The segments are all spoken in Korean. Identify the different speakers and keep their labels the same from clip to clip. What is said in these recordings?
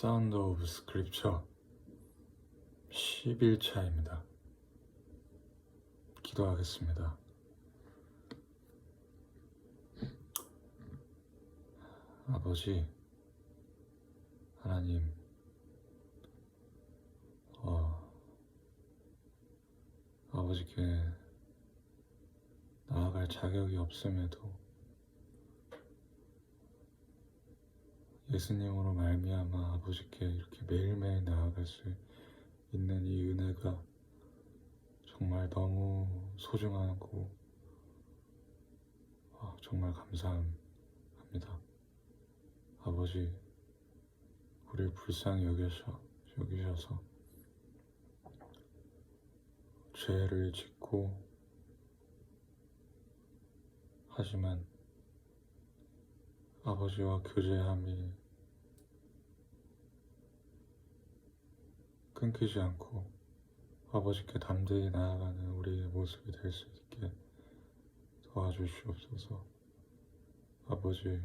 Speaker 1: 사운드 오브 스크립처 11차입니다. 기도하겠습니다. 아버지 하나님, 아버지께 나아갈 자격이 없음에도 예수님으로 말미암아 아버지께 이렇게 매일매일 나아갈 수 있는 이 은혜가 정말 너무 소중하고 정말 감사합니다. 아버지, 우리를 불쌍히 여기셔서 죄를 짓고 하지만 아버지와 교제함이 끊기지 않고 아버지께 담대히 나아가는 우리의 모습이 될 수 있게 도와주시옵소서. 아버지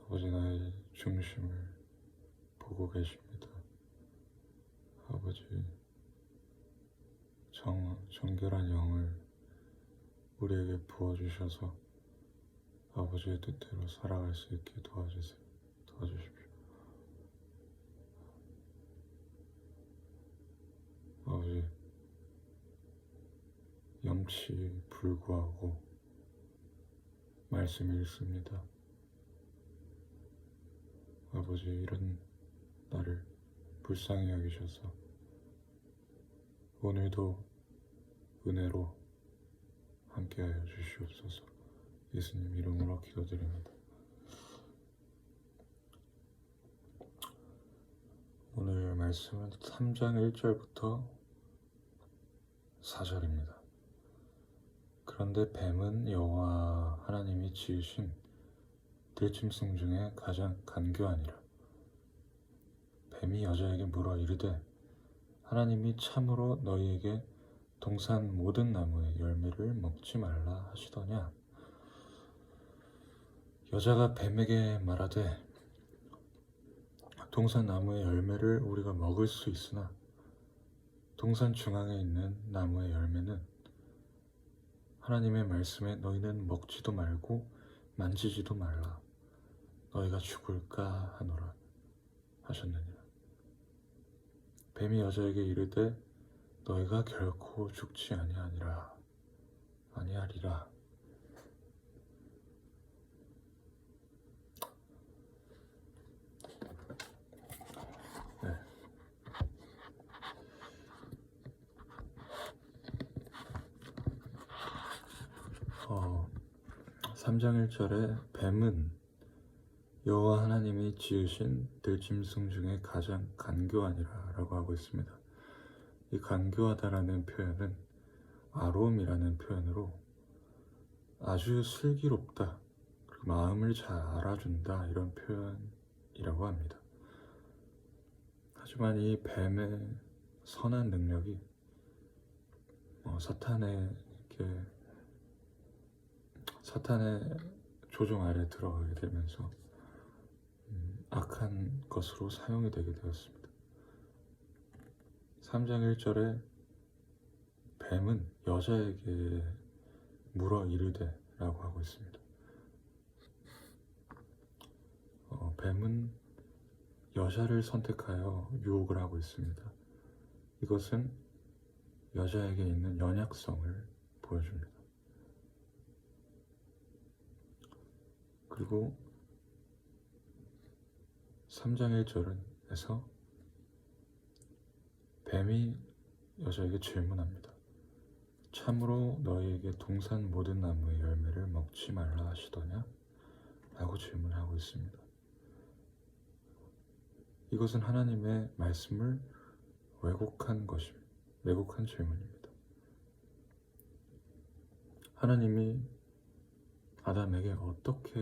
Speaker 1: 나의 중심을 보고 계십니다. 아버지, 정결한 영을 우리에게 부어주셔서 아버지의 뜻대로 살아갈 수 있게 도와주십시오. 아버지, 염치 불구하고 말씀 읽습니다. 아버지, 이런 나를 불쌍히 여기셔서 오늘도 은혜로 함께하여 주시옵소서. 예수님 이름으로 기도드립니다. 오늘 말씀은 3장 1절부터 4절입니다. 그런데 뱀은 여호와 하나님이 지으신 들짐승 중에 가장 간교하니라. 뱀이 여자에게 물어 이르되 하나님이 참으로 너희에게 동산 모든 나무의 열매를 먹지 말라 하시더냐. 여자가 뱀에게 말하되 동산 나무의 열매를 우리가 먹을 수 있으나 동산 중앙에 있는 나무의 열매는 하나님의 말씀에 너희는 먹지도 말고 만지지도 말라, 너희가 죽을까 하노라 하셨느니라. 뱀이 여자에게 이르되 너희가 결코 죽지 아니하리라. 네. 3장 1절에 뱀은 여호와 하나님이 지으신 들짐승 중에 가장 간교하니라 라고 하고 있습니다. 이 간교하다라는 표현은 아롬이라는 표현으로 아주 슬기롭다, 그리고 마음을 잘 알아준다, 이런 표현이라고 합니다. 하지만 이 뱀의 선한 능력이 사탄의 조종 아래 들어가게 되면서 악한 것으로 사용이 되게 되었습니다. 3장 1절에 뱀은 여자에게 물어 이르되 라고 하고 있습니다. 뱀은 여자를 선택하여 유혹을 하고 있습니다. 이것은 여자에게 있는 연약성을 보여줍니다. 그리고 3장 1절에서 뱀이 여자에게 질문합니다. 참으로 너희에게 동산 모든 나무의 열매를 먹지 말라 하시더냐? 라고 질문하고 있습니다. 이것은 하나님의 말씀을 왜곡한 질문입니다. 하나님이 아담에게 어떻게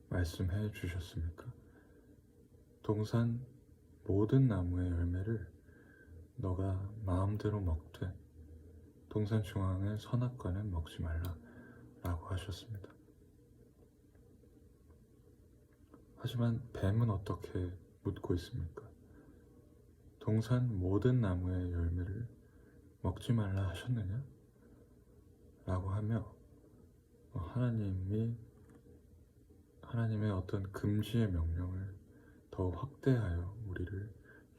Speaker 1: 말씀해 주셨습니까? 동산 모든 나무의 열매를 너가 마음대로 먹되 동산 중앙의 선악과는 먹지 말라 라고 하셨습니다. 하지만 뱀은 어떻게 묻고 있습니까? 동산 모든 나무의 열매를 먹지 말라 하셨느냐? 라고 하며 하나님의 어떤 금지의 명령을 더 확대하여 우리를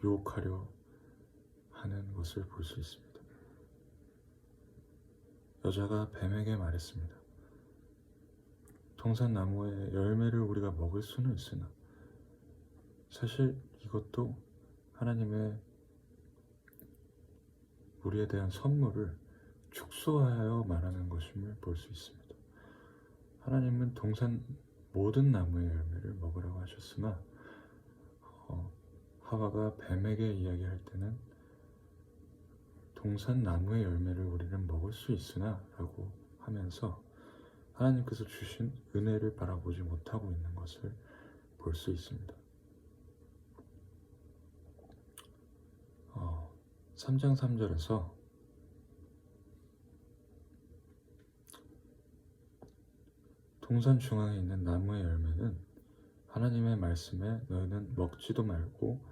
Speaker 1: 유혹하려 하는 것을 볼 수 있습니다. 여자가 뱀에게 말했습니다. 동산 나무의 열매를 우리가 먹을 수는 있으나 사실 이것도 하나님의 우리에 대한 선물을 축소하여 말하는 것임을 볼 수 있습니다. 하나님은 동산 모든 나무의 열매를 먹으라고 하셨으나 하와가 뱀에게 이야기할 때는 동산 나무의 열매를 우리는 먹을 수 있으나 라고 하면서 하나님께서 주신 은혜를 바라보지 못하고 있는 것을 볼 수 있습니다. 3장 3절에서 동산 중앙에 있는 나무의 열매는 하나님의 말씀에 너희는 먹지도 말고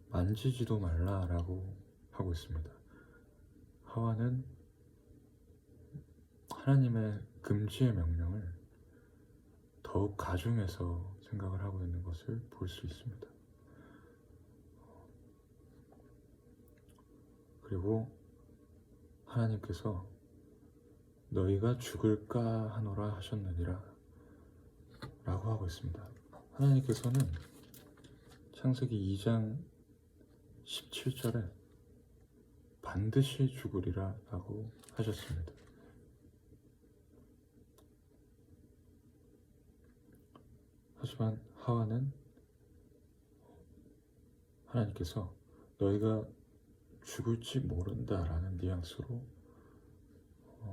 Speaker 1: 만지지도 말라라고 하고 있습니다. 하와는 하나님의 금지의 명령을 더욱 가중해서 생각을 하고 있는 것을 볼 수 있습니다. 그리고 하나님께서 너희가 죽을까 하노라 하셨느니라 라고 하고 있습니다. 하나님께서는 창세기 2장 17절에 반드시 죽으리라 라고 하셨습니다. 하지만 하와는 하나님께서 너희가 죽을지 모른다라는 뉘앙스로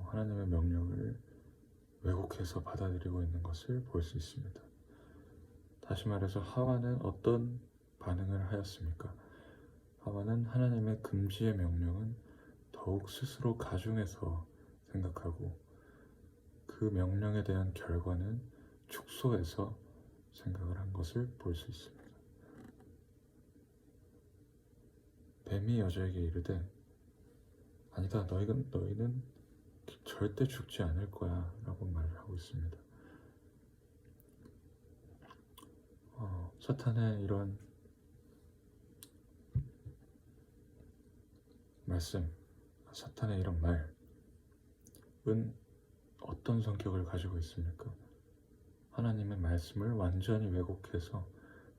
Speaker 1: 하나님의 명령을 왜곡해서 받아들이고 있는 것을 볼 수 있습니다. 다시 말해서 하와는 어떤 반응을 하였습니까? 하와는 하나님의 금지의 명령은 더욱 스스로 가중해서 생각하고 그 명령에 대한 결과는 축소해서 생각을 한 것을 볼 수 있습니다. 뱀이 여자에게 이르되 아니다 너희는 절대 죽지 않을 거야 라고 말을 하고 있습니다. 사탄의 이런 말씀, 사탄의 이런 말은 어떤 성격을 가지고 있습니까? 하나님의 말씀을 완전히 왜곡해서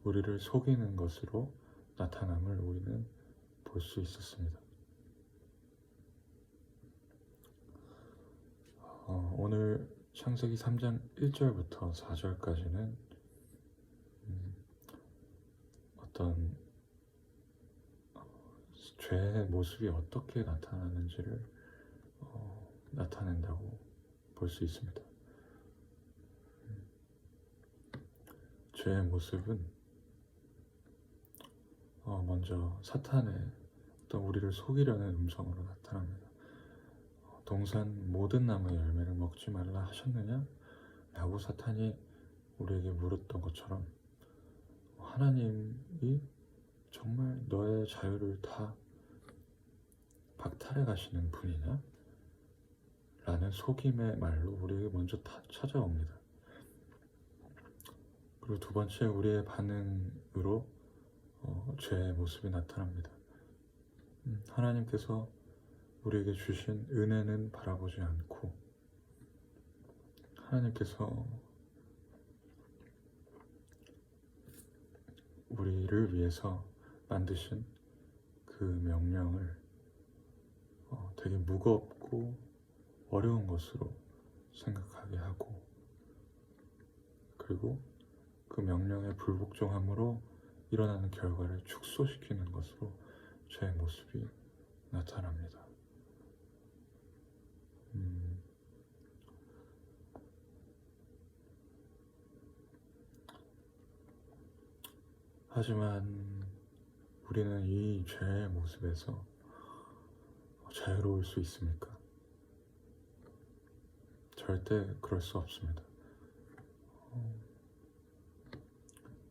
Speaker 1: 우리를 속이는 것으로 나타남을 우리는 볼 수 있었습니다. 오늘 창세기 3장 1절부터 4절까지는 어떤 죄의 모습이 어떻게 나타나는지를 나타낸다고 볼 수 있습니다. 죄의 모습은 먼저 사탄의 어떤 우리를 속이려는 음성으로 나타납니다. 동산 모든 나무의 열매를 먹지 말라 하셨느냐? 라고 사탄이 우리에게 물었던 것처럼 하나님이 정말 너의 자유를 다 박탈해 가시는 분이냐? 라는 속임의 말로 우리에게 먼저 다 찾아옵니다. 그리고 두 번째 우리의 반응으로 죄의 모습이 나타납니다. 하나님께서 우리에게 주신 은혜는 바라보지 않고 하나님께서 우리를 위해서 만드신 그 명령을 되게 무겁고 어려운 것으로 생각하게 하고 그리고 그 명령에 불복종함으로 일어나는 결과를 축소시키는 것으로 죄의 모습이 나타납니다. 하지만 우리는 이 죄의 모습에서 자유로울 수 있습니까? 절대 그럴 수 없습니다.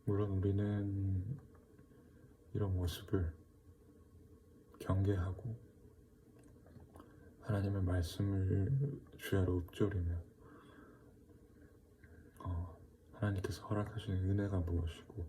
Speaker 1: 물론 우리는 이런 모습을 경계하고 하나님의 말씀을 주야로 읊조리며 하나님께서 허락하시는 은혜가 무엇이고